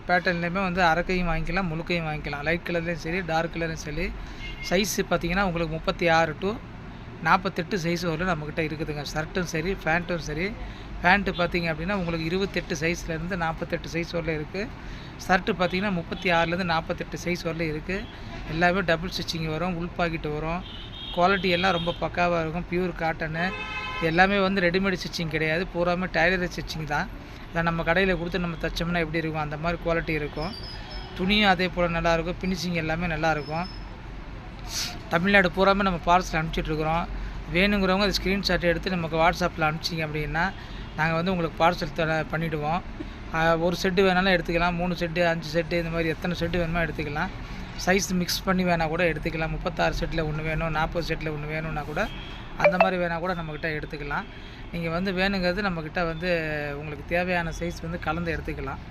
பேட்டர்ன்லேயுமே வந்து அரக்கையும் வாங்கிக்கலாம், முழுக்கையும் வாங்கிக்கலாம். லைட் கலர்லேயும் சரி, டார்க் கலர்லையும் சரி. சைஸு பார்த்திங்கன்னா உங்களுக்கு 36 to 48 சைஸ் வரலும் நம்மக்கிட்ட இருக்குதுங்க. ஷர்ட்டும் சரி, பேண்ட்டும் சரி. பேண்ட்டு பார்த்திங்க அப்படின்னா உங்களுக்கு 28 சைஸ்லேருந்து 48 சைஸ் வரலும் இருக்குது. ஷர்ட்டு பார்த்திங்கன்னா 36லேருந்து 48 சைஸ் வரலும் இருக்குது. எல்லாமே டபுள் ஸ்டிச்சிங் வரும், உள் பாக்கெட்டு வரும். குவாலிட்டி எல்லாம் ரொம்ப பக்காவாக இருக்கும். Pure cotton. எல்லாமே வந்து ரெடிமேட் ஸ்டிச்சிங் கிடையாது, பூராமே டைலர் ஸ்டிச்சிங் தான். இதை நம்ம கடையில் கொடுத்து நம்ம தைச்சோம்னா எப்படி இருக்கும் அந்த மாதிரி குவாலிட்டி இருக்கும். துணியும் அதே போல் நல்லாயிருக்கும். ஃபினிஷிங் எல்லாமே நல்லாயிருக்கும். தமிழ்நாடு பூராமே நம்ம பார்சல் அனுப்பிச்சிட்ருக்குறோம். வேணுங்கிறவங்க அது ஸ்க்ரீன்ஷாட் எடுத்து நமக்கு வாட்ஸ்அப்பில் அனுப்பிச்சிங்க அப்படின்னா நாங்கள் வந்து உங்களுக்கு பார்சல் பண்ணிவிடுவோம். ஒரு செட்டு வேணாலும் எடுத்துக்கலாம், 3 செட்டு 5 செட்டு இந்த மாதிரி எத்தனை செட்டு வேணுமோ எடுத்துக்கலாம். சைஸ் மிக்ஸ் பண்ணி வேணால் கூட எடுத்துக்கலாம். 36 செட்டில் ஒன்று வேணும், 40 செட்டில் ஒன்று வேணும்னா கூட அந்த மாதிரி வேணால் கூட நம்மக்கிட்ட எடுத்துக்கலாம். நீங்கள் வந்து வேணுங்கிறது நம்மக்கிட்ட வந்து உங்களுக்கு தேவையான சைஸ் வந்து கலந்து எடுத்துக்கலாம்.